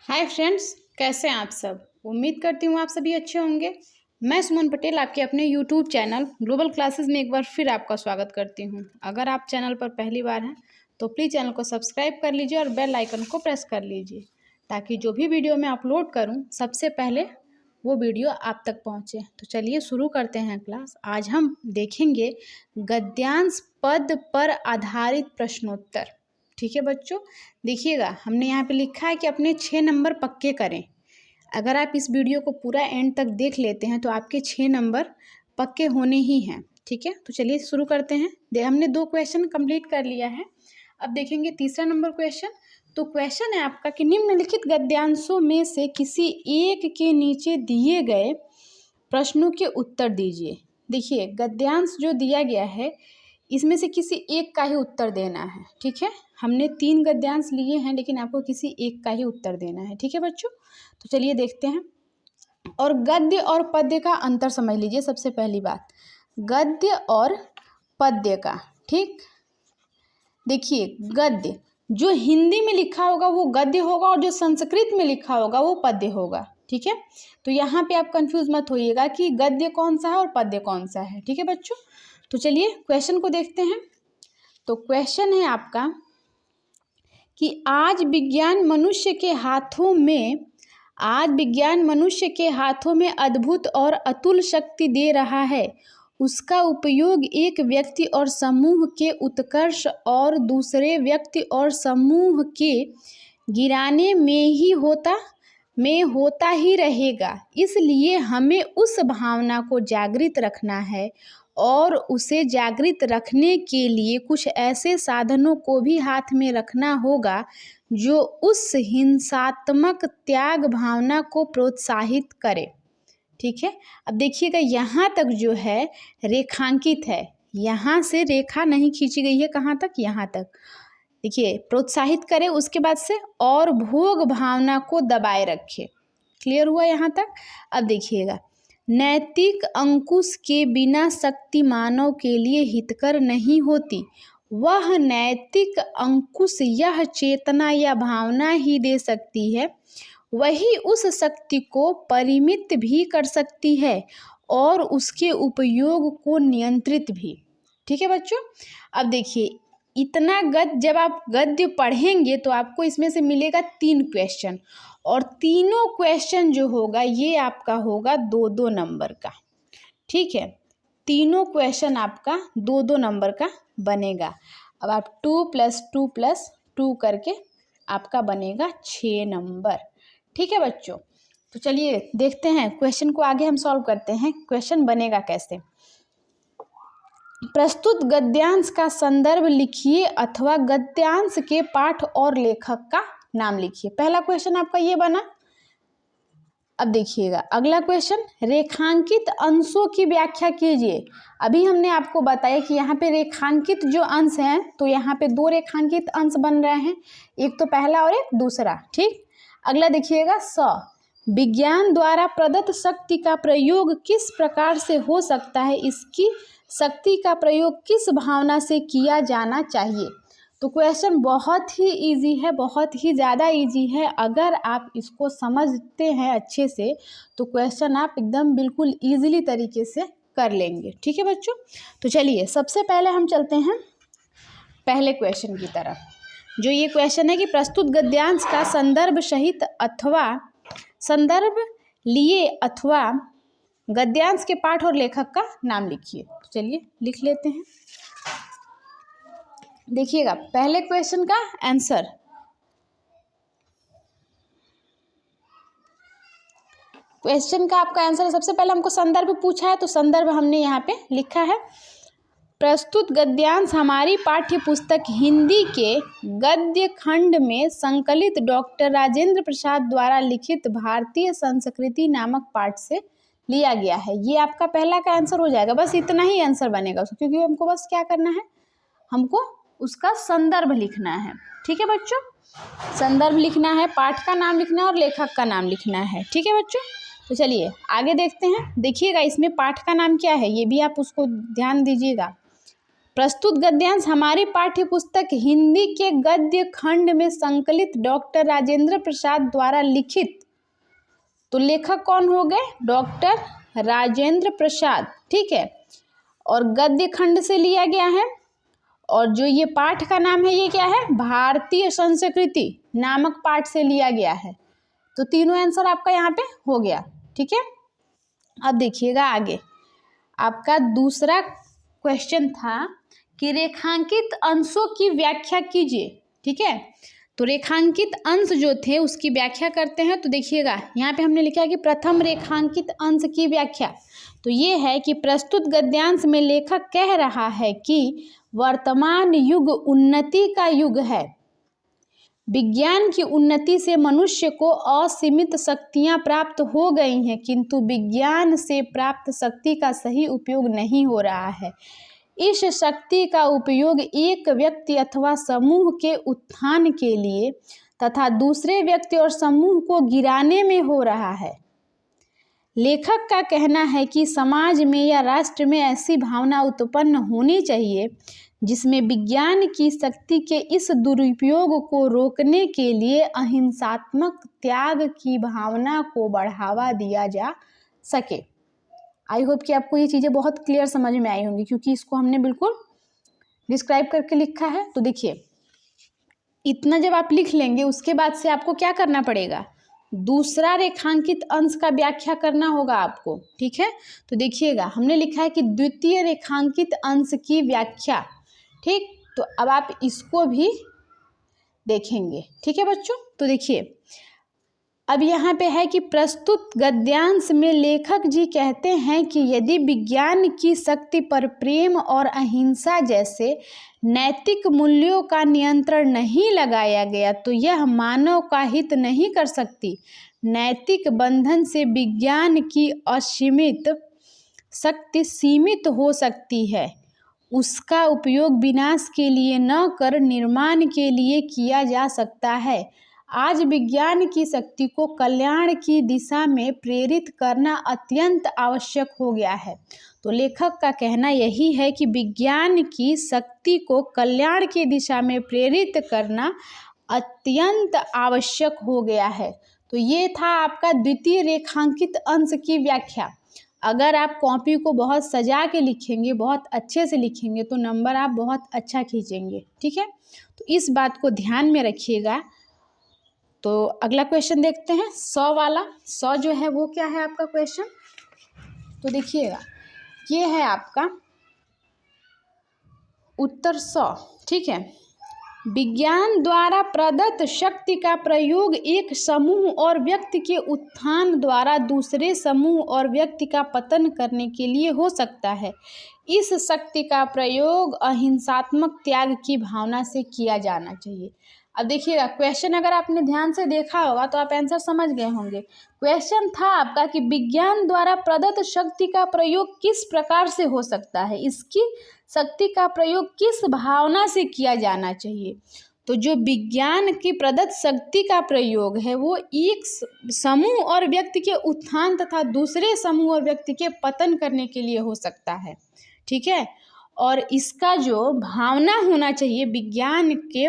Hi friends, कैसे हैं आप सब। उम्मीद करती हूँ आप सभी अच्छे होंगे। मैं सुमन पटेल आपके अपने यूट्यूब चैनल ग्लोबल क्लासेस में एक बार फिर आपका स्वागत करती हूँ। अगर आप चैनल पर पहली बार हैं तो प्लीज़ चैनल को सब्सक्राइब कर लीजिए और बेल आइकन को प्रेस कर लीजिए ताकि जो भी वीडियो मैं अपलोड करूँ सबसे पहले वो वीडियो आप तक पहुँचे। तो चलिए शुरू करते हैं क्लास। आज हम देखेंगे गद्यांश पद पर आधारित प्रश्नोत्तर। ठीक है बच्चों, देखिएगा हमने यहाँ पे लिखा है कि अपने 6 नंबर पक्के करें। अगर आप इस वीडियो को पूरा एंड तक देख लेते हैं तो आपके 6 नंबर पक्के होने ही हैं। ठीक है, तो चलिए शुरू करते हैं। हमने 2 क्वेश्चन कंप्लीट कर लिया है। अब देखेंगे तीसरा नंबर क्वेश्चन। तो क्वेश्चन है आपका कि निम्नलिखित गद्यांशों में से किसी एक के नीचे दिए गए प्रश्नों के उत्तर दीजिए। देखिए गद्यांश जो दिया गया है इसमें से किसी एक का ही उत्तर देना है। ठीक है, हमने 3 गद्यांश लिए हैं लेकिन आपको किसी एक का ही उत्तर देना है। ठीक है बच्चों, तो चलिए देखते हैं। और गद्य और पद्य का अंतर समझ लीजिए। सबसे पहली बात गद्य और पद्य का। ठीक, देखिए गद्य जो हिंदी में लिखा होगा वो गद्य होगा और जो संस्कृत में लिखा होगा वो पद्य होगा। ठीक है, तो यहाँ पे आप कंफ्यूज मत होइएगा कि गद्य कौन सा है और पद्य कौन सा है। ठीक है बच्चों, तो चलिए क्वेश्चन को देखते हैं। तो क्वेश्चन है आपका कि आज विज्ञान मनुष्य के हाथों में अद्भुत और अतुल शक्ति दे रहा है। उसका उपयोग एक व्यक्ति और समूह के उत्कर्ष और दूसरे व्यक्ति और समूह के गिराने में होता ही रहेगा। इसलिए हमें उस भावना को जागृत रखना है और उसे जागृत रखने के लिए कुछ ऐसे साधनों को भी हाथ में रखना होगा जो उस हिंसात्मक त्याग भावना को प्रोत्साहित करे। ठीक है, अब देखिएगा यहाँ तक जो है रेखांकित है, यहाँ से रेखा नहीं खींची गई है। कहाँ तक? यहाँ तक। देखिए प्रोत्साहित करे, उसके बाद से और भोग भावना को दबाए रखे। क्लियर हुआ यहाँ तक? अब देखिएगा नैतिक अंकुश के बिना शक्ति मानव के लिए हितकर नहीं होती। वह नैतिक अंकुश यह चेतना या भावना ही दे सकती है। वही उस शक्ति को परिमित भी कर सकती है और उसके उपयोग को नियंत्रित भी। ठीक है बच्चों, अब देखिए इतना जब आप गद्य पढ़ेंगे तो आपको इसमें से मिलेगा 3 क्वेश्चन और तीनों क्वेश्चन जो होगा ये आपका होगा 2-2 नंबर का। ठीक है, तीनों क्वेश्चन आपका 2-2 नंबर का बनेगा। अब आप 2 + 2 + 2 करके आपका बनेगा 6 नंबर। ठीक है बच्चों, तो चलिए देखते हैं क्वेश्चन को आगे हम सॉल्व करते हैं। क्वेश्चन बनेगा कैसे। प्रस्तुत गद्यांश का संदर्भ लिखिए अथवा गद्यांश के पाठ और लेखक का नाम लिखिए। पहला क्वेश्चन आपका ये बना। अब देखिएगा अगला क्वेश्चन, रेखांकित अंशों की व्याख्या कीजिए। अभी हमने आपको बताया कि यहाँ पे रेखांकित जो अंश हैं तो यहाँ पे 2 रेखांकित अंश बन रहे हैं, एक तो पहला और एक दूसरा। ठीक, अगला देखिएगा विज्ञान द्वारा प्रदत्त शक्ति का प्रयोग किस प्रकार से हो सकता है, इसकी शक्ति का प्रयोग किस भावना से किया जाना चाहिए। तो क्वेश्चन बहुत ही इजी है, बहुत ही ज़्यादा इजी है। अगर आप इसको समझते हैं अच्छे से तो क्वेश्चन आप एकदम बिल्कुल इजीली तरीके से कर लेंगे। ठीक है बच्चों, तो चलिए सबसे पहले हम चलते हैं पहले क्वेश्चन की तरफ। जो ये क्वेश्चन है कि प्रस्तुत गद्यांश का संदर्भ सहित अथवा संदर्भ लिए अथवा गद्यांश के पाठ और लेखक का नाम लिखिए। तो चलिए लिख लेते हैं। देखिएगा पहले क्वेश्चन का आंसर, क्वेश्चन का आपका आंसर है। सबसे पहले हमको संदर्भ पूछा है तो संदर्भ हमने यहाँ पे लिखा है। प्रस्तुत गद्यांश हमारी पाठ्य पुस्तक हिंदी के गद्य खंड में संकलित डॉक्टर राजेंद्र प्रसाद द्वारा लिखित भारतीय संस्कृति नामक पाठ से लिया गया है। ये आपका पहला का आंसर हो जाएगा। बस इतना ही आंसर बनेगा उसको, क्योंकि हमको बस क्या करना है, हमको उसका संदर्भ लिखना है। ठीक है बच्चों, संदर्भ लिखना है, पाठ का नाम लिखना है और लेखक का नाम लिखना है। ठीक है बच्चों, तो चलिए आगे देखते हैं। देखिएगा इसमें पाठ का नाम क्या है ये भी आप उसको ध्यान दीजिएगा। प्रस्तुत गद्यांश हमारी पाठ्य पुस्तक हिंदी के गद्य खंड में संकलित डॉक्टर राजेंद्र प्रसाद द्वारा लिखित, तो लेखक कौन हो गए? डॉक्टर राजेंद्र प्रसाद, ठीक है। और गद्य खंड से लिया गया है। और जो ये पाठ का नाम है ये क्या है? भारतीय संस्कृति नामक पाठ से लिया गया है। तो तीनों आंसर आपका यहाँ पे हो गया, ठीक है। अब देखिएगा आगे, आपका दूसरा क्वेश्चन था कि रेखांकित अंशों की व्याख्या कीजिए, ठीक है। तो रेखांकित अंश जो थे उसकी व्याख्या करते हैं। तो देखिएगा यहाँ पे हमने लिखा है कि प्रथम रेखांकित अंश की व्याख्या, तो ये है कि प्रस्तुत गद्यांश में लेखक कह रहा है कि वर्तमान युग उन्नति का युग है। विज्ञान की उन्नति से मनुष्य को असीमित शक्तियां प्राप्त हो गई हैं, किंतु विज्ञान से प्राप्त शक्ति का सही उपयोग नहीं हो रहा है। इस शक्ति का उपयोग एक व्यक्ति अथवा समूह के उत्थान के लिए तथा दूसरे व्यक्ति और समूह को गिराने में हो रहा है। लेखक का कहना है कि समाज में या राष्ट्र में ऐसी भावना उत्पन्न होनी चाहिए जिसमें विज्ञान की शक्ति के इस दुरुपयोग को रोकने के लिए अहिंसात्मक त्याग की भावना को बढ़ावा दिया जा सके। आई होप कि आपको ये चीज़ें बहुत क्लियर समझ में आई होंगी, क्योंकि इसको हमने बिल्कुल डिस्क्राइब करके लिखा है। तो देखिए, इतना जब आप लिख लेंगे उसके बाद से आपको क्या करना पड़ेगा? दूसरा रेखांकित अंश का व्याख्या करना होगा आपको, ठीक है। तो देखिएगा हमने लिखा है कि द्वितीय रेखांकित अंश की व्याख्या, ठीक। तो अब आप इसको भी देखेंगे, ठीक है बच्चों। तो देखिए अब यहाँ पे है कि प्रस्तुत गद्यांश में लेखक जी कहते हैं कि यदि विज्ञान की शक्ति पर प्रेम और अहिंसा जैसे नैतिक मूल्यों का नियंत्रण नहीं लगाया गया तो यह मानव का हित नहीं कर सकती। नैतिक बंधन से विज्ञान की असीमित शक्ति सीमित हो सकती है। उसका उपयोग विनाश के लिए न कर निर्माण के लिए किया जा सकता है। आज विज्ञान की शक्ति को कल्याण की दिशा में प्रेरित करना अत्यंत आवश्यक हो गया है। तो लेखक का कहना यही है कि विज्ञान की शक्ति को कल्याण की दिशा में प्रेरित करना अत्यंत आवश्यक हो गया है। तो ये था आपका द्वितीय रेखांकित अंश की व्याख्या। अगर आप कॉपी को बहुत सजा के लिखेंगे, बहुत अच्छे से लिखेंगे, तो नंबर आप बहुत अच्छा खींचेंगे, ठीक है। तो इस बात को ध्यान में रखिएगा। तो अगला क्वेश्चन देखते हैं, 100 वाला। 100 जो है वो क्या है आपका क्वेश्चन? तो देखिएगा ये है आपका उत्तर 100, ठीक है। विज्ञान द्वारा प्रदत्त शक्ति का प्रयोग एक समूह और व्यक्ति के उत्थान द्वारा दूसरे समूह और व्यक्ति का पतन करने के लिए हो सकता है। इस शक्ति का प्रयोग अहिंसात्मक त्याग की भावना से किया जाना चाहिए। अब देखिएगा क्वेश्चन अगर आपने ध्यान से देखा होगा तो आप आंसर समझ गए होंगे। क्वेश्चन था आपका कि विज्ञान द्वारा प्रदत्त शक्ति का प्रयोग किस प्रकार से हो सकता है, इसकी शक्ति का प्रयोग किस भावना से किया जाना चाहिए। तो जो विज्ञान की प्रदत्त शक्ति का प्रयोग है वो एक समूह और व्यक्ति के उत्थान तथा दूसरे समूह और व्यक्ति के पतन करने के लिए हो सकता है, ठीक है। और इसका जो भावना होना चाहिए, विज्ञान के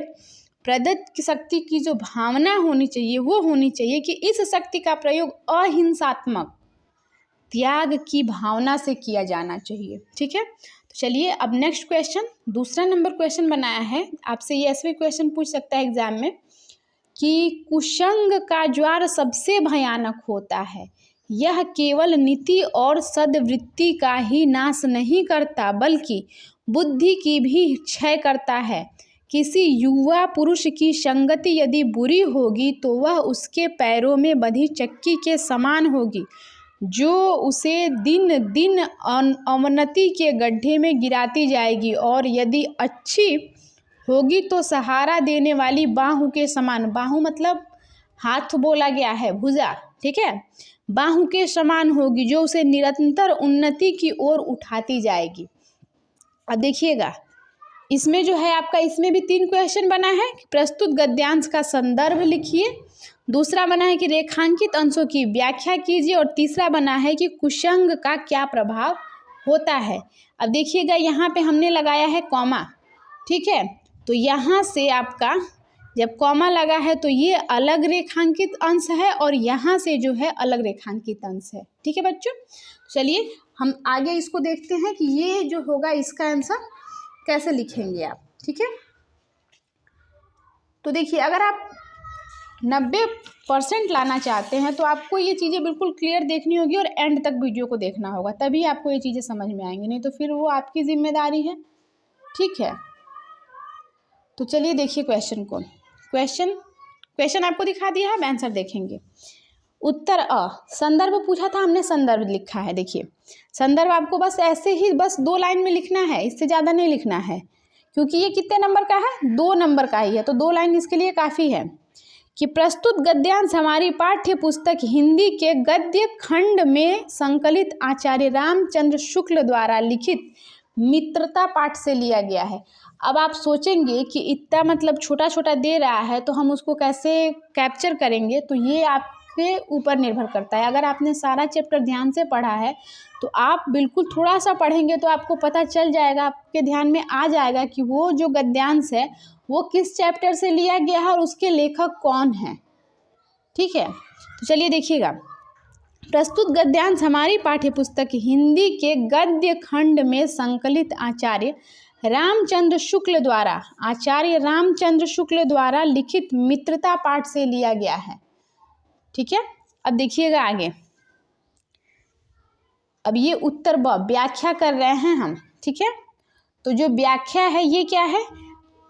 प्रदत्त शक्ति की जो भावना होनी चाहिए वो होनी चाहिए कि इस शक्ति का प्रयोग अहिंसात्मक त्याग की भावना से किया जाना चाहिए, ठीक है। तो चलिए अब नेक्स्ट क्वेश्चन, दूसरा नंबर क्वेश्चन बनाया है। आपसे ये ऐसे भी क्वेश्चन पूछ सकता है एग्जाम में कि कुसंग का ज्वार सबसे भयानक होता है। यह केवल नीति और सद्वृत्ति का ही नाश नहीं करता बल्कि बुद्धि की भी क्षय करता है। किसी युवा पुरुष की संगति यदि बुरी होगी तो वह उसके पैरों में बंधी चक्की के समान होगी जो उसे दिन दिन अवनति के गड्ढे में गिराती जाएगी, और यदि अच्छी होगी तो सहारा देने वाली बाहु के समान, बाहु मतलब हाथ बोला गया है, भुजा, ठीक है, बाहु के समान होगी जो उसे निरंतर उन्नति की ओर उठाती जाएगी। अब देखिएगा इसमें जो है आपका, इसमें भी 3 क्वेश्चन बना है कि प्रस्तुत गद्यांश का संदर्भ लिखिए, दूसरा बना है कि रेखांकित अंशों की व्याख्या कीजिए, और तीसरा बना है कि कुसंग का क्या प्रभाव होता है। अब देखिएगा यहाँ पे हमने लगाया है कॉमा, ठीक है, तो यहाँ से आपका जब कॉमा लगा है तो ये अलग रेखांकित अंश है और यहाँ से जो है अलग रेखांकित अंश है। ठीक है बच्चों, चलिए हम आगे इसको देखते हैं कि ये जो होगा इसका आंसर कैसे लिखेंगे आप। ठीक है, तो देखिए अगर आप 90% लाना चाहते हैं तो आपको ये चीज़ें बिल्कुल क्लियर देखनी होगी और एंड तक वीडियो को देखना होगा, तभी आपको ये चीज़ें समझ में आएंगी, नहीं तो फिर वो आपकी जिम्मेदारी है। ठीक है, तो चलिए देखिए क्वेश्चन को। क्वेश्चन आपको दिखा दिया है, आंसर देखेंगे। उत्तर अ, संदर्भ पूछा था हमने, संदर्भ लिखा है। देखिए संदर्भ आपको बस ऐसे ही बस 2 लाइन में लिखना है, इससे ज़्यादा नहीं लिखना है, क्योंकि ये कितने नंबर का है, 2 नंबर का ही है, तो 2 लाइन इसके लिए काफ़ी है कि प्रस्तुत गद्यांश हमारी पाठ्य पुस्तक हिंदी के गद्य खंड में संकलित आचार्य रामचंद्र शुक्ल द्वारा लिखित मित्रता पाठ से लिया गया है। अब आप सोचेंगे कि इतना मतलब छोटा छोटा दे रहा है तो हम उसको कैसे कैप्चर करेंगे, तो ये आपके ऊपर निर्भर करता है। अगर आपने सारा चैप्टर ध्यान से पढ़ा है तो आप बिल्कुल थोड़ा सा पढ़ेंगे तो आपको पता चल जाएगा, आपके ध्यान में आ जाएगा कि वो जो गद्यांश है वो किस चैप्टर से लिया गया है और उसके लेखक कौन है। ठीक है, तो चलिए देखिएगा, प्रस्तुत गद्यांश हमारी पाठ्यपुस्तक हिंदी के गद्य खंड में संकलित आचार्य रामचंद्र शुक्ल द्वारा लिखित मित्रता पाठ से लिया गया है। ठीक है, अब देखिएगा आगे, अब ये उत्तर ब व्याख्या कर रहे हैं हम। ठीक है, तो जो व्याख्या है ये क्या है,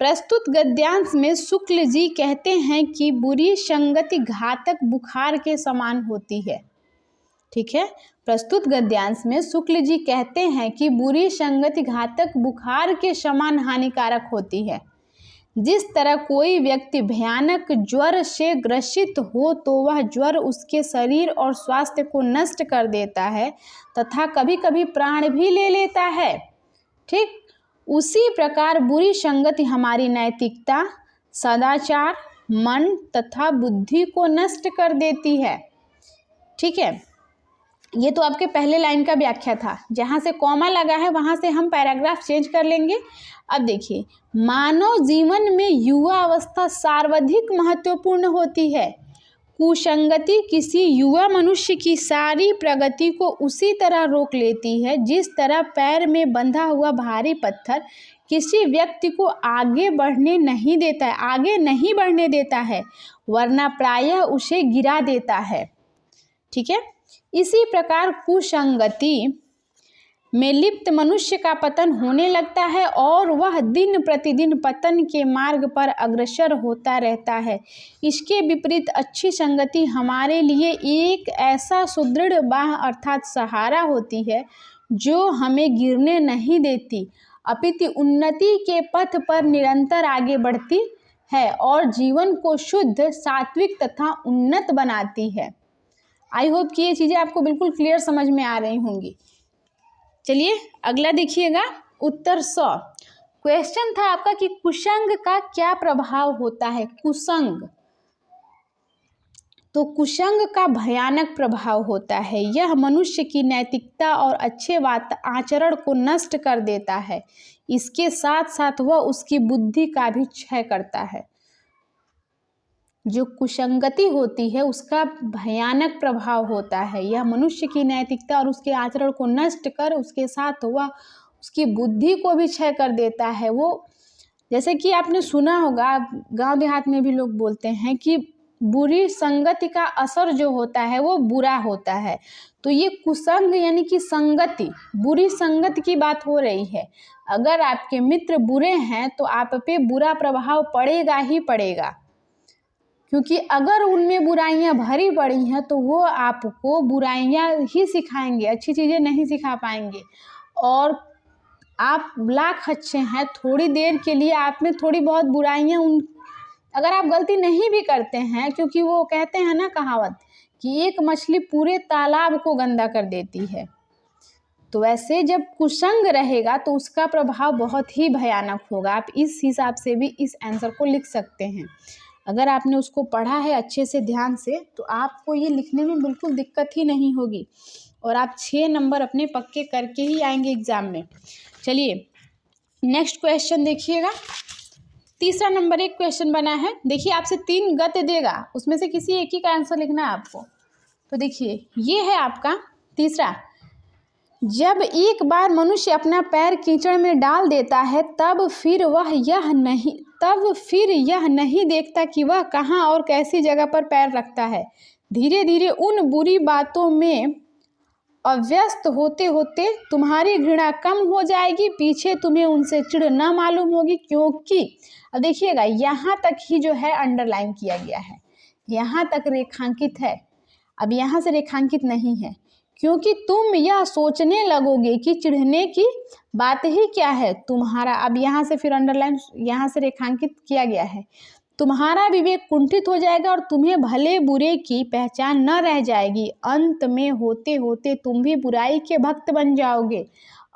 प्रस्तुत गद्यांश में शुक्ल जी कहते हैं कि बुरी संगति घातक बुखार के समान होती है। ठीक है, प्रस्तुत गद्यांश में शुक्ल जी कहते हैं कि बुरी संगति घातक बुखार के समान हानिकारक होती है। जिस तरह कोई व्यक्ति भयानक ज्वर से ग्रसित हो तो वह ज्वर उसके शरीर और स्वास्थ्य को नष्ट कर देता है तथा कभी कभी प्राण भी ले लेता है, ठीक उसी प्रकार बुरी संगति हमारी नैतिकता, सदाचार, मन तथा बुद्धि को नष्ट कर देती है। ठीक है, ये तो आपके पहले लाइन का व्याख्या था, जहाँ से कॉमा लगा है वहाँ से हम पैराग्राफ चेंज कर लेंगे। अब देखिए, मानव जीवन में युवा अवस्था सर्वाधिक महत्वपूर्ण होती है। कुसंगति किसी युवा मनुष्य की सारी प्रगति को उसी तरह रोक लेती है जिस तरह पैर में बंधा हुआ भारी पत्थर किसी व्यक्ति को आगे नहीं बढ़ने देता है, वरना प्रायः उसे गिरा देता है। ठीक है, इसी प्रकार कुसंगति में लिप्त मनुष्य का पतन होने लगता है और वह दिन प्रतिदिन पतन के मार्ग पर अग्रसर होता रहता है। इसके विपरीत अच्छी संगति हमारे लिए एक ऐसा सुदृढ़ बाह अर्थात सहारा होती है जो हमें गिरने नहीं देती, अपितु उन्नति के पथ पर निरंतर आगे बढ़ती है और जीवन को शुद्ध, सात्विक तथा उन्नत बनाती है। आई होप कि ये चीज़ें आपको बिल्कुल क्लियर समझ में आ रही होंगी। चलिए अगला देखिएगा, उत्तर 100 क्वेश्चन था आपका कि कुसंग का क्या प्रभाव होता है। कुसंग, तो कुसंग का भयानक प्रभाव होता है। यह मनुष्य की नैतिकता और अच्छे आचरण को नष्ट कर देता है। इसके साथ साथ वह उसकी बुद्धि का भी क्षय करता है। जो कुसंगति होती है उसका भयानक प्रभाव होता है। यह मनुष्य की नैतिकता और उसके आचरण को नष्ट कर उसके साथ वह उसकी बुद्धि को भी क्षय कर देता है। वो जैसे कि आपने सुना होगा, गांव देहात में भी लोग बोलते हैं कि बुरी संगति का असर जो होता है वो बुरा होता है। तो ये कुसंग यानी कि संगति, बुरी संगत की बात हो रही है। अगर आपके मित्र बुरे हैं तो आप पे बुरा प्रभाव पड़ेगा ही पड़ेगा, क्योंकि अगर उनमें बुराइयां भरी पड़ी हैं तो वो आपको बुराइयां ही सिखाएंगे, अच्छी चीज़ें नहीं सिखा पाएंगे। और आप लाख अच्छे हैं, थोड़ी देर के लिए आप में थोड़ी बहुत बुराइयां अगर आप गलती नहीं भी करते हैं, क्योंकि वो कहते हैं ना कहावत कि एक मछली पूरे तालाब को गंदा कर देती है, तो वैसे जब कुसंग रहेगा तो उसका प्रभाव बहुत ही भयानक होगा। आप इस हिसाब से भी इस आंसर को लिख सकते हैं। अगर आपने उसको पढ़ा है अच्छे से ध्यान से तो आपको ये लिखने में बिल्कुल दिक्कत ही नहीं होगी और आप 6 नंबर अपने पक्के करके ही आएंगे एग्ज़ाम में। चलिए नेक्स्ट क्वेश्चन देखिएगा। तीसरा नंबर एक क्वेश्चन बना है। देखिए आपसे 3 गद्य देगा, उसमें से किसी एक ही का आंसर लिखना है आपको। तो देखिए ये है आपका तीसरा। जब एक बार मनुष्य अपना पैर कीचड़ में डाल देता है तब फिर यह नहीं देखता कि वह कहाँ और कैसी जगह पर पैर रखता है। धीरे धीरे उन बुरी बातों में अभ्यस्त होते होते तुम्हारी घृणा कम हो जाएगी, पीछे तुम्हें उनसे चिढ़ न मालूम होगी। क्योंकि अब देखिएगा यहाँ तक ही जो है अंडरलाइन किया गया है, यहाँ तक रेखांकित है, अब यहाँ से रेखांकित नहीं है। क्योंकि तुम यह सोचने लगोगे कि चिढ़ने की बात ही क्या है तुम्हारा, अब यहाँ से फिर अंडरलाइन यहाँ से रेखांकित किया गया है, तुम्हारा विवेक कुंठित हो जाएगा और तुम्हें भले बुरे की पहचान न रह जाएगी। अंत में होते होते तुम भी बुराई के भक्त बन जाओगे।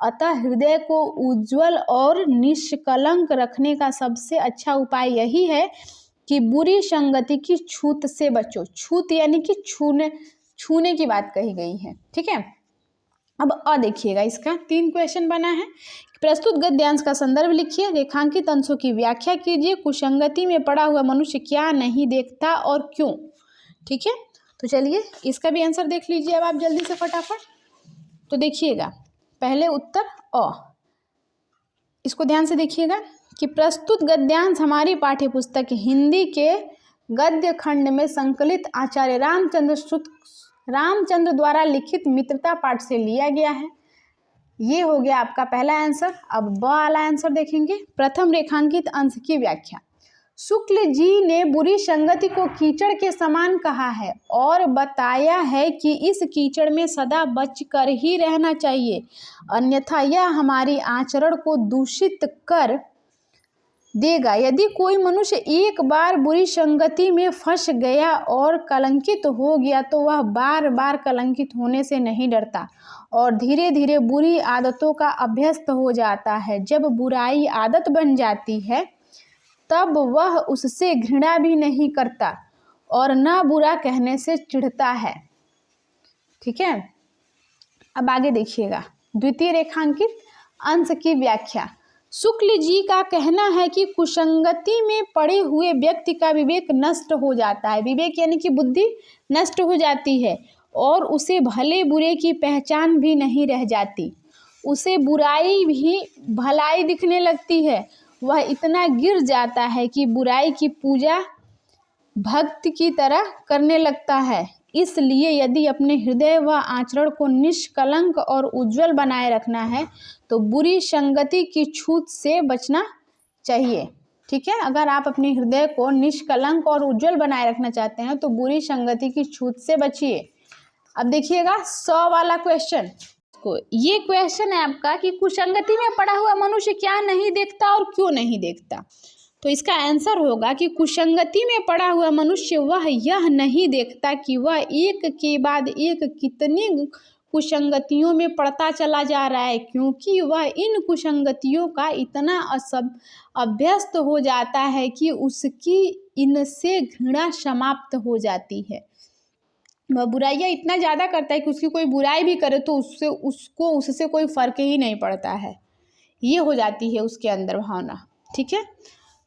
अतः हृदय को उज्जवल और निष्कलंक रखने का सबसे अच्छा उपाय यही है कि बुरी संगति की छूत से बचो। छूत यानी कि छूने की बात कही गई है, ठीक है। अब देखिएगा इसका 3 क्वेश्चन बना है। प्रस्तुत गद्यांश का संदर्भ लिखिए, रेखांकित अंशों की व्याख्या कीजिए, कुसंगति में पड़ा हुआ मनुष्य क्या नहीं देखता और क्यों। ठीक है, तो चलिए इसका भी आंसर देख लीजिए अब आप जल्दी से फटाफट। तो देखिएगा पहले उत्तर इसको ध्यान से देखिएगा कि प्रस्तुत गद्यांश हमारी पाठ्य पुस्तक हिंदी के गद्य खंड में संकलित आचार्य रामचंद्र द्वारा लिखित मित्रता पाठ से लिया गया है। ये हो गया आपका पहला आंसर। अब ब वाला आंसर देखेंगे। प्रथम रेखांकित अंश की व्याख्या। शुक्ल जी ने बुरी संगति को कीचड़ के समान कहा है और बताया है कि इस कीचड़ में सदा बचकर ही रहना चाहिए, अन्यथा यह हमारी आचरण को दूषित कर देगा। यदि कोई मनुष्य एक बार बुरी संगति में फंस गया और कलंकित हो गया तो वह बार बार कलंकित होने से नहीं डरता और धीरे धीरे बुरी आदतों का अभ्यस्त हो जाता है। जब बुराई आदत बन जाती है तब वह उससे घृणा भी नहीं करता और न बुरा कहने से चिढ़ता है। ठीक है, अब आगे देखिएगा द्वितीय रेखांकित अंश की व्याख्या। शुक्ल जी का कहना है कि कुसंगति में पड़े हुए व्यक्ति का विवेक नष्ट हो जाता है। विवेक यानी कि बुद्धि नष्ट हो जाती है और उसे भले बुरे की पहचान भी नहीं रह जाती। उसे बुराई भी भलाई दिखने लगती है। वह इतना गिर जाता है कि बुराई की पूजा भक्त की तरह करने लगता है। इसलिए यदि अपने हृदय व आचरण को निष्कलंक और उज्जवल बनाए रखना है तो बुरी संगति की छूत से बचना चाहिए। ठीक है, अगर आप अपने हृदय को निष्कलंक और उज्जवल बनाए रखना चाहते हैं तो बुरी संगति की छूत से बचिए। अब देखिएगा 100 वाला क्वेश्चन। ये क्वेश्चन है आपका कि कुसंगति में पड़ा हुआ मनुष्य क्या नहीं देखता और क्यों नहीं देखता। तो इसका आंसर होगा कि कुसंगति में पड़ा हुआ मनुष्य वह यह नहीं देखता कि वह एक के बाद एक कितनी कुसंगतियों में पड़ता चला जा रहा है, क्योंकि वह इन कुसंगतियों का इतना अभ्यस्त हो जाता है कि उसकी इनसे घृणा समाप्त हो जाती है। वह बुराइयाँ इतना ज़्यादा करता है कि उसकी कोई बुराई भी करे तो उससे कोई फ़र्क ही नहीं पड़ता है। ये हो जाती है उसके अंदर भावना। ठीक है,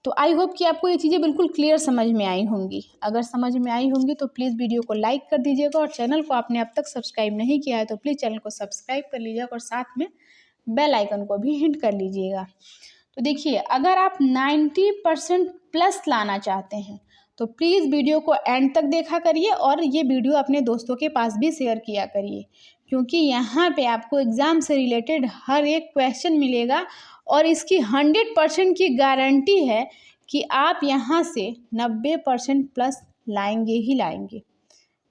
तो आई होप कि आपको ये चीज़ें बिल्कुल क्लियर समझ में आई होंगी। अगर समझ में आई होंगी तो प्लीज़ वीडियो को लाइक कर दीजिएगा और चैनल को आपने अब तक सब्सक्राइब नहीं किया है तो प्लीज़ चैनल को सब्सक्राइब कर लीजिएगा और साथ में बेल आइकन को भी हिट कर लीजिएगा। तो देखिए अगर आप 90% प्लस लाना चाहते हैं तो प्लीज़ वीडियो को एंड तक देखा करिए और ये वीडियो अपने दोस्तों के पास भी शेयर किया करिए, क्योंकि यहाँ पे आपको एग्ज़ाम से रिलेटेड हर एक क्वेश्चन मिलेगा और इसकी 100% की गारंटी है कि आप यहाँ से 90% प्लस लाएंगे ही लाएंगे।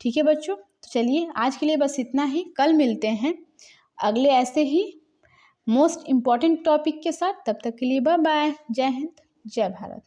ठीक है बच्चों, तो चलिए आज के लिए बस इतना ही। कल मिलते हैं अगले ऐसे ही मोस्ट इम्पॉर्टेंट टॉपिक के साथ। तब तक के लिए बाय बाय। जय हिंद, जय भारत।